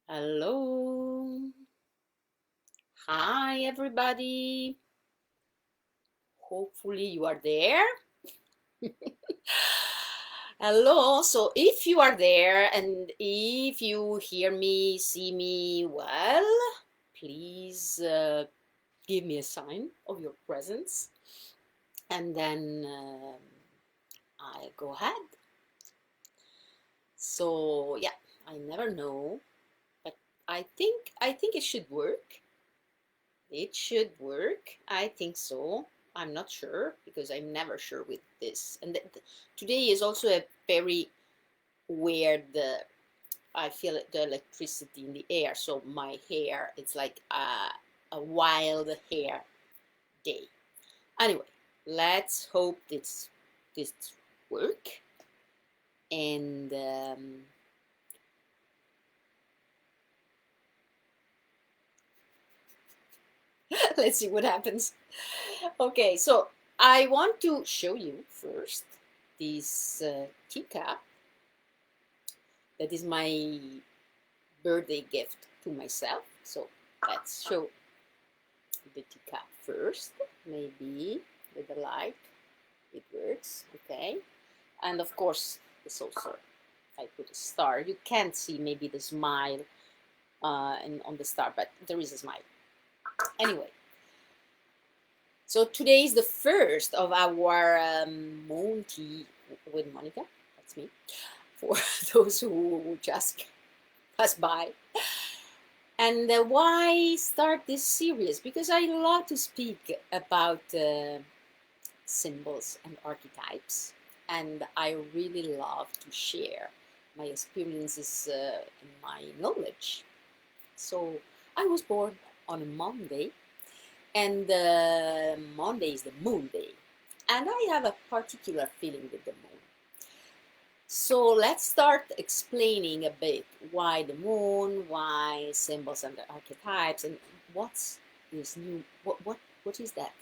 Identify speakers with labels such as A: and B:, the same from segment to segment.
A: Hello. Hi, everybody. Hopefully, you are there. Hello. So, if you are there and if you hear me, see me well, please give me a sign of your presence and then I'll go ahead. So, yeah, I never know, but I think it should work. It should work. I think so. I'm not sure because I'm never sure with this. And today is also a very weird. I feel the electricity in the air, so my hair it's like a wild hair day. Anyway, let's hope this work. And let's see what happens. Okay, so I want to show you first this teacup. That is my birthday gift to myself. So let's show the teacup first. Maybe with the light it works. Okay. And of course the saucer. I put a star. You can't see maybe the smile on the star, but there is a smile. Anyway, so today is the first of our moon tea with Monica. That's me. For those who just pass by. And why start this series? Because I love to speak about symbols and archetypes, and I really love to share my experiences and my knowledge. So I was born on a Monday, and Monday is the moon day, and I have a particular feeling with the moon. So let's start explaining a bit why the moon, why symbols and the archetypes, and what's this new, what is that?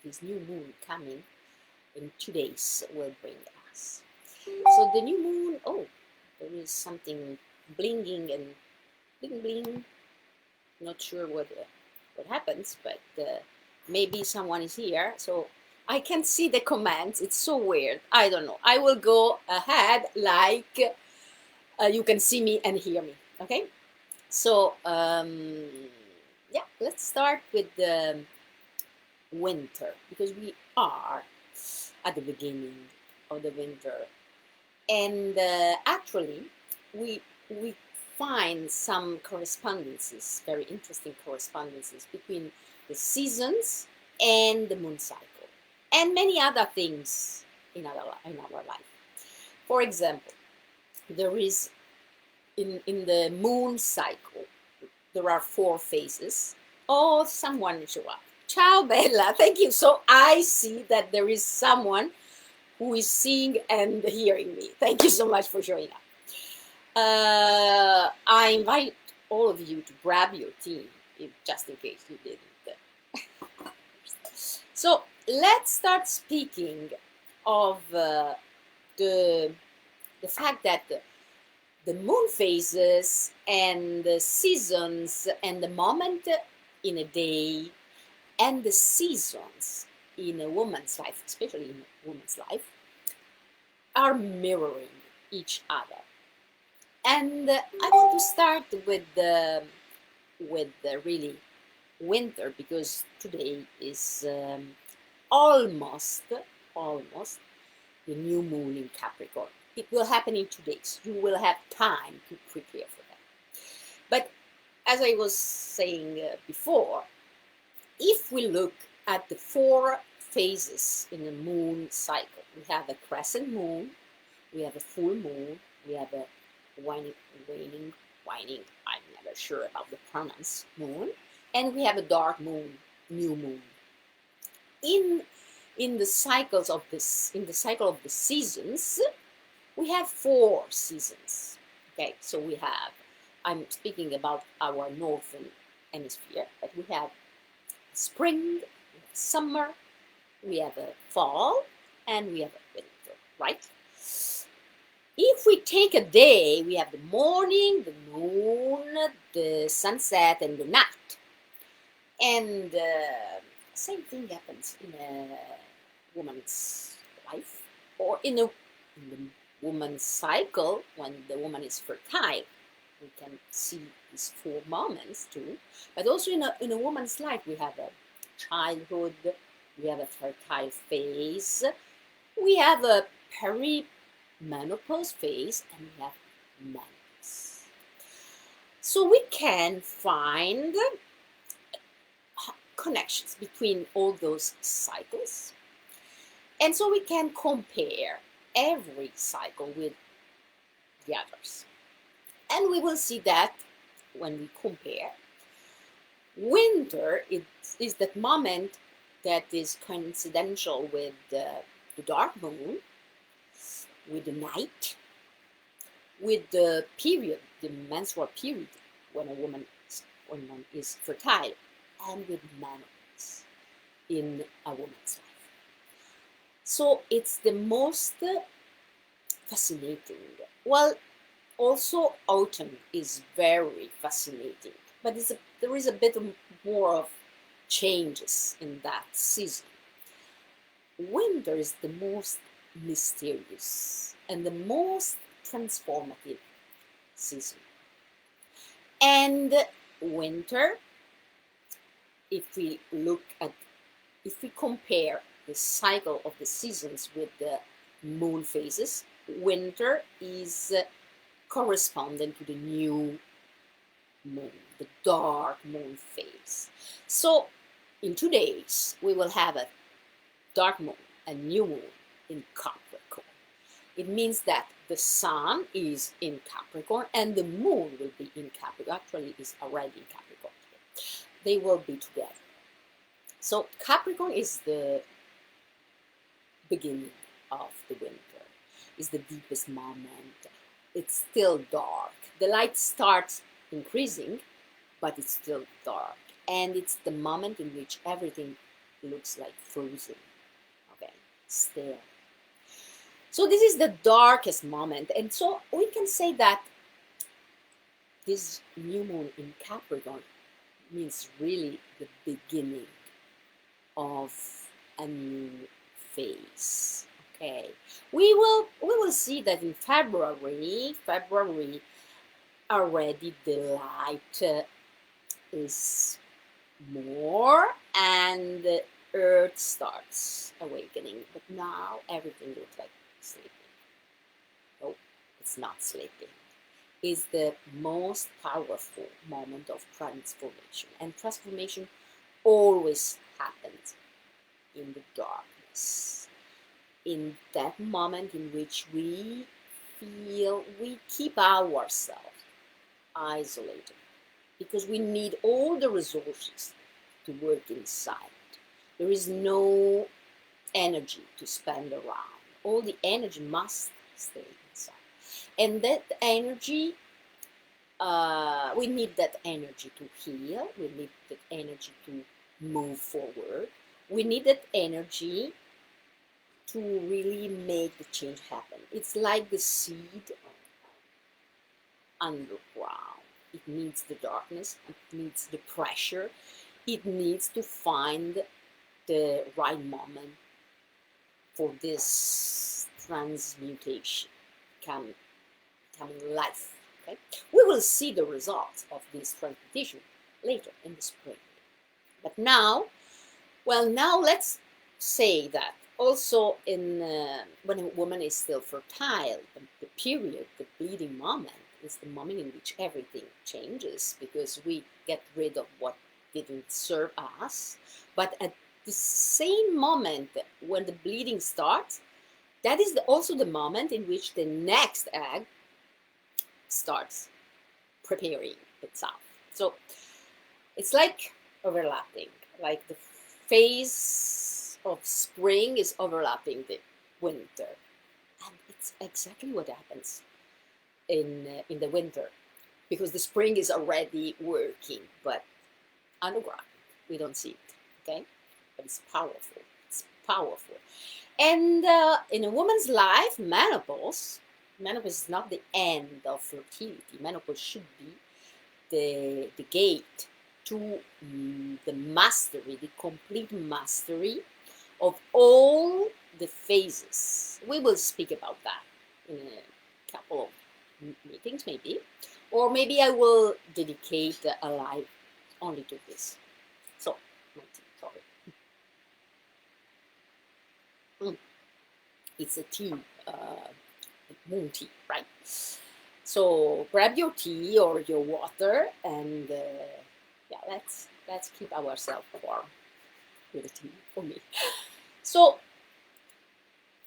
A: This new moon coming in 2 days will bring us. So the new moon, oh, there is something blinging and bling bling. Not sure what happens, but maybe someone is here. So I can see the comments. It's so weird. I don't know. I will go ahead like you can see me and hear me. Okay. So yeah, let's start with the winter because we are at the beginning of the winter, and actually we find some correspondences, very interesting correspondences between the seasons and the moon cycle, and many other things in our life. For example, there is in the moon cycle, there are 4 phases. Oh, someone show up. Ciao, Bella. Thank you. So I see that there is someone who is seeing and hearing me. Thank you so much for showing up. I invite all of you to grab your tea, just in case you didn't. So let's start speaking of the fact that the moon phases and the seasons and the moment in a day and the seasons in a woman's life, especially in a woman's life, are mirroring each other. And I want to start with the really winter because today is almost the new moon in Capricorn. It will happen in 2 days. You will have time to prepare for that. But as I was saying before, if we look at the 4 phases in the moon cycle, we have a crescent moon, we have a full moon, we have a waning, I'm never sure about the pronouns, moon, and we have a dark moon, new moon. In the cycles of this, in the cycle of the seasons, we have 4 seasons. Okay, so we have, I'm speaking about our northern hemisphere, but we have spring, we have summer, we have a fall, and we have a winter, right? If we take a day, we have the morning, the noon, the sunset, and the night. And same thing happens in a woman's life, or in the woman's cycle when the woman is fertile. We can see these four moments too. But also in a woman's life, we have a childhood, we have a fertile phase, we have a perimenopause phase, and we have menopause. So we can find connections between all those cycles. And so we can compare every cycle with the others. And we will see that when we compare, winter is that moment that is coincidental with the dark moon, with the night, with the period, the menstrual period when a woman is fertile, and with menopause in a woman's life. So it's the most fascinating. Well, also autumn is very fascinating, but there is a bit more of changes in that season. Winter is the most mysterious and the most transformative season. And winter, if we compare the cycle of the seasons with the moon phases, winter is corresponding to the new moon, the dark moon phase. So in 2 days, we will have a dark moon, a new moon in Capricorn. It means that the sun is in Capricorn and the moon will be in Capricorn. Actually, it's already in Capricorn. They will be together. So Capricorn is the beginning of the winter. It's the deepest moment. It's still dark. The light starts increasing, but it's still dark. And it's the moment in which everything looks like frozen. Okay, still. So this is the darkest moment. And so we can say that this new moon in Capricorn means really the beginning of a new phase. Okay, we will see that in February already the light is more and the earth starts awakening, but now everything looks like sleeping. No, it's not sleeping. It's the most powerful moment of transformation, and transformation always happens in the darkness, in that moment in which we feel we keep ourselves isolated because we need all the resources to work inside. There is no energy to spend around. All the energy must stay inside. And that energy, we need that energy to heal. We need that energy to move forward. We need that energy to really make the change happen. It's like the seed underground. It needs the darkness, it needs the pressure, it needs to find the right moment for this transmutation coming life. Okay? We will see the results of this transmutation later in the spring. But now, let's say that also when a woman is still fertile, the period, the bleeding moment, is the moment in which everything changes because we get rid of what didn't serve us. But at the same moment when the bleeding starts, that is also the moment in which the next egg starts preparing itself. So it's like overlapping, like the phase of spring is overlapping the winter. And it's exactly what happens in the winter, because the spring is already working, but underground we don't see it. Okay, but it's powerful. It's powerful. And in a woman's life, menopause is not the end of fertility. Menopause should be the gate to the mastery, the complete mastery of all the phases. We will speak about that in a couple of meetings, maybe, or maybe I will dedicate a live only to this. So, sorry, it's a tea, moon tea, right? So grab your tea or your water, and yeah, let's keep ourselves warm with the tea for me. So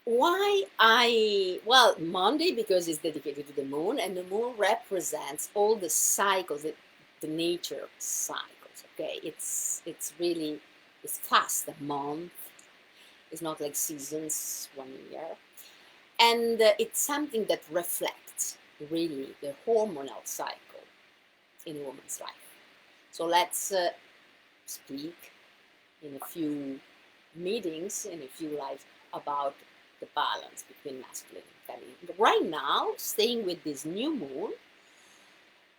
A: well, Monday, because it's dedicated to the moon, and the moon represents all the cycles, the nature cycles. Okay, it's really, it's fast. A month, it's not like seasons, 1 year, and it's something that reflects really the hormonal cycle in a woman's life. So let's speak in a few meetings, in a few lives, about the balance between masculine and feminine. Right now, staying with this new moon,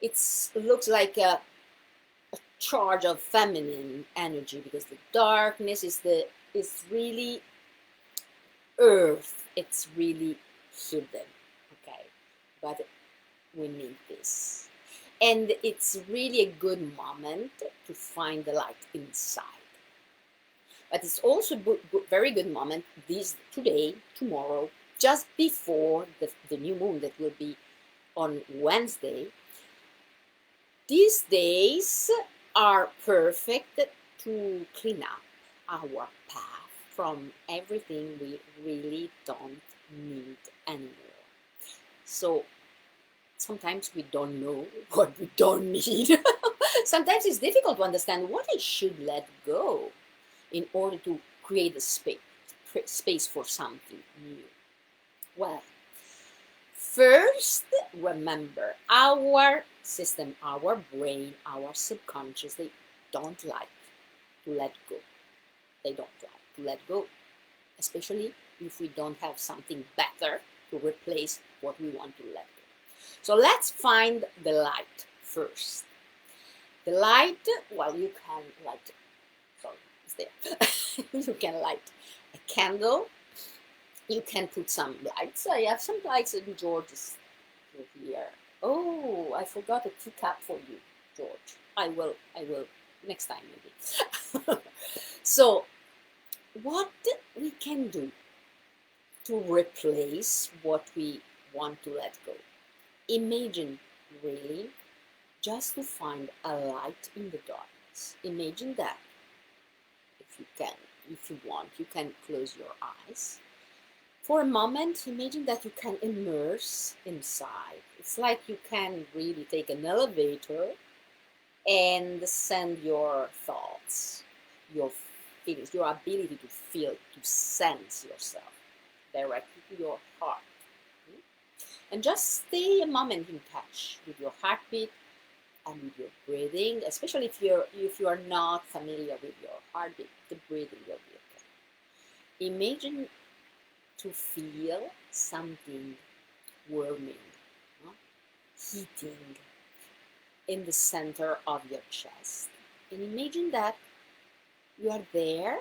A: it looks like a charge of feminine energy, because the darkness is really earth. It's really hidden. Okay, but we need this, and it's really a good moment to find the light inside. But it's also very good moment today, tomorrow, just before the new moon that will be on Wednesday. These days are perfect to clean up our path from everything we really don't need anymore. So sometimes we don't know what we don't need. Sometimes it's difficult to understand what I should let go in order to create a space for something new. Well, first, remember, our system, our brain, our subconscious, they don't like to let go. They don't like to let go, especially if we don't have something better to replace what we want to let go. So let's find the light first. The light, well, you can light, sorry, it's there. You can light a candle. You can put some lights. I have some lights in George's here. Oh, I forgot a teacup for you, George. I will next time maybe. So what we can do to replace what we want to let go? Imagine really just to find a light in the darkness. Imagine that. If you can, if you want, you can close your eyes. For a moment, imagine that you can immerse inside. It's like you can really take an elevator and send your thoughts, your feelings, your ability to feel, to sense yourself directly to your heart. And just stay a moment in touch with your heartbeat and with your breathing, especially if you are not familiar with your heartbeat, the breathing will be okay. Imagine to feel something warming, heating in the center of your chest. And imagine that you are there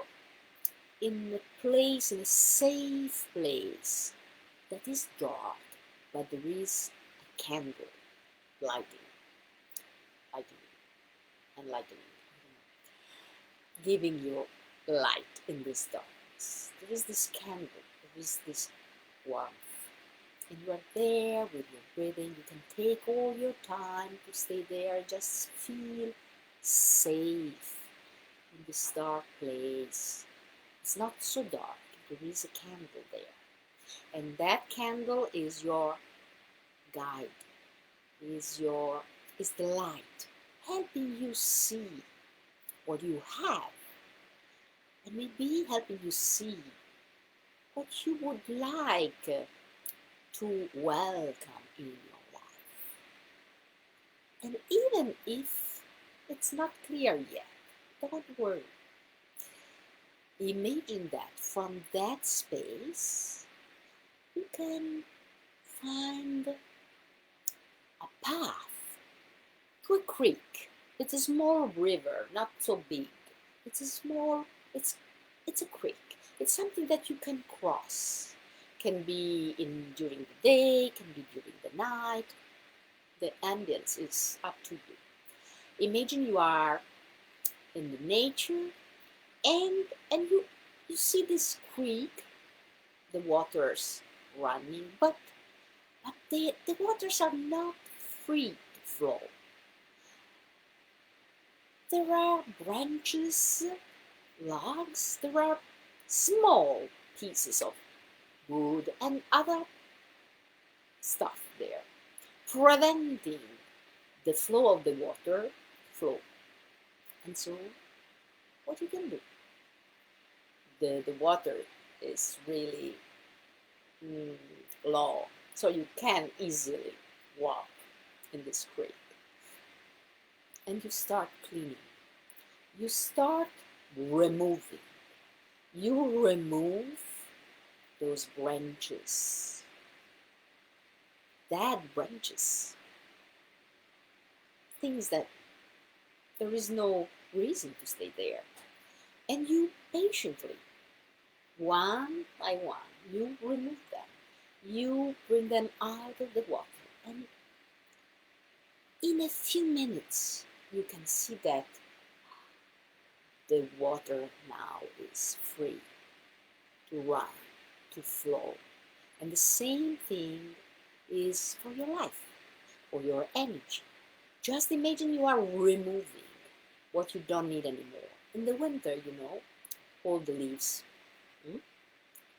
A: in a place, in a safe place that is dark, but there is a candle lighting and lightening, giving you light in this darkness. There is this candle, there is this warmth, and you are there with your breathing. You can take all your time to stay there and just feel safe in this dark place. It's not so dark, there is a candle there, and that candle is your guide, is the light, helping you see what you have, and maybe helping you see what you would like to welcome in your life. And even if it's not clear yet, don't worry. Imagine that from that space you can find a path to a creek. It's a small river, not so big. It's a small, it's, it's a creek. It's something that you can cross. Can be during the day, can be during the night. The ambience is up to you. Imagine you are in the nature and you see this creek, the waters running, but the waters are not free to flow. There are branches, logs, there are small pieces of wood and other stuff there, preventing the flow of the water flow. And so what you can do? The water is really low, so you can easily walk in this creek. And you start cleaning. You start removing. You remove those branches, dead branches, things that there is no reason to stay there. And you patiently, one by one, you remove them. You bring them out of the water. And in a few minutes, you can see that the water now is free to run, to flow. And the same thing is for your life, for your energy. Just imagine you are removing what you don't need anymore. In the winter, all the leaves.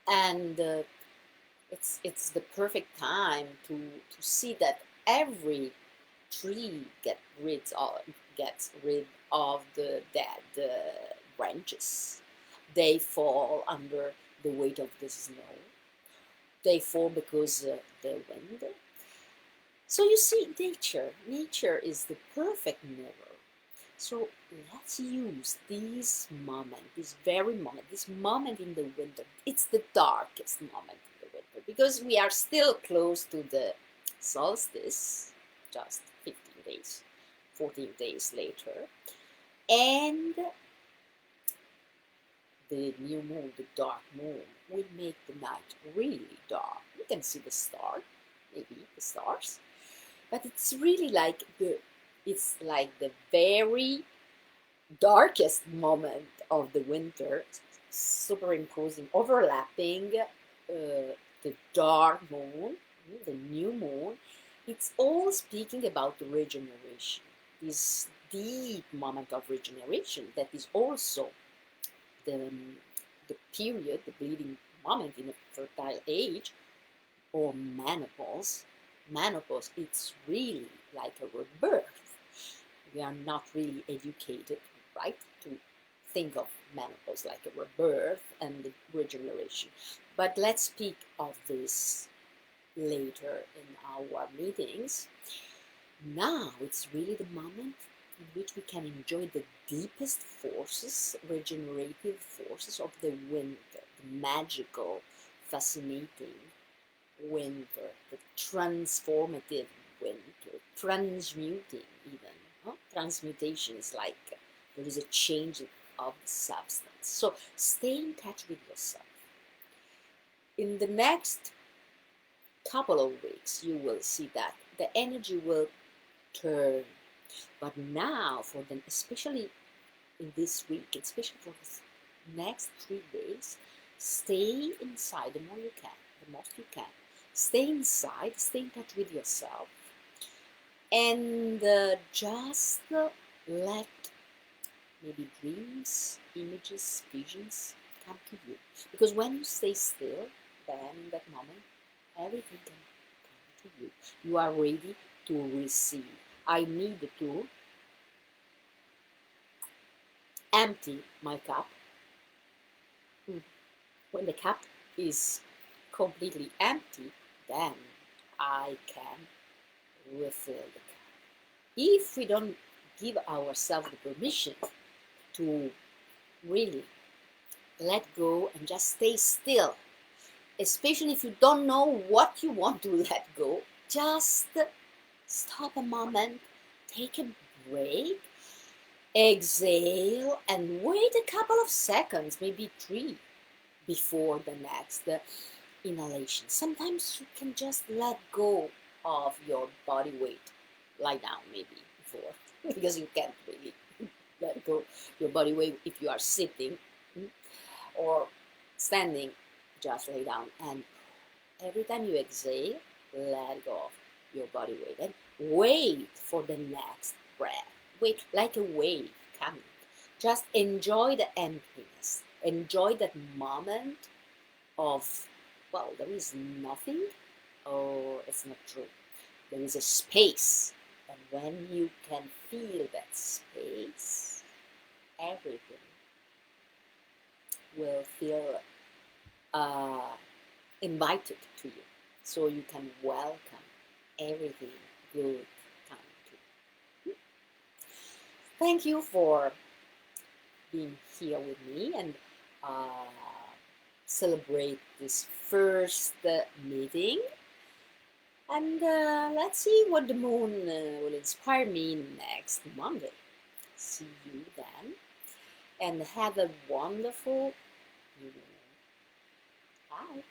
A: And it's the perfect time to see that every tree gets rid of the dead branches. They fall under the weight of the snow. They fall because the wind. So you see, nature is the perfect mirror. So let's use this moment in the winter. It's the darkest moment in the winter because we are still close to the solstice, just 15 days, 14 days later. And the new moon, the dark moon, will make the night really dark. You can see the stars, but it's really like the very darkest moment of the winter, superimposing, overlapping the dark moon, the new moon. It's all speaking about regeneration, this deep moment of regeneration that is also the period, the bleeding moment in a fertile age, or menopause. Menopause, it's really like a rebirth. We are not really educated, right, to think of menopause like a rebirth and the regeneration. But let's speak of this later in our meetings. Now it's really the moment in which we can enjoy the deepest forces, regenerative forces of the winter, the magical, fascinating winter, the transformative winter, transmuting even. Transmutation is like there is a change of the substance. So stay in touch with yourself. In the next couple of weeks, you will see that the energy will turn. But now, especially in this week, especially for the next 3 days, stay inside the most you can. Stay inside, stay in touch with yourself, and just let maybe dreams, images, visions come to you. Because when you stay still, then in that moment, everything can come to you. You are ready to receive. I need to empty my cup. When the cup is completely empty, then I can refill the cup. If we don't give ourselves the permission to really let go and just stay still, especially if you don't know what you want to let go, just stop a moment, take a break, exhale, and wait a couple of seconds, maybe 3, before the next inhalation. Sometimes you can just let go of your body weight. Lie down maybe before, because you can't really let go your body weight if you are sitting, or standing. Just lay down, and every time you exhale, let go of your body weight and wait for the next breath. Wait like a wave coming. Just enjoy the emptiness. Enjoy that moment of, well, there is nothing. Oh, it's not true. There is a space. And when you can feel that space, everything will feel invited to you. So you can welcome everything good coming to you. Thank you for being here with me and uh, celebrate this first meeting. And let's see what the moon will inspire me next Monday. See you then. And have a wonderful evening. Bye.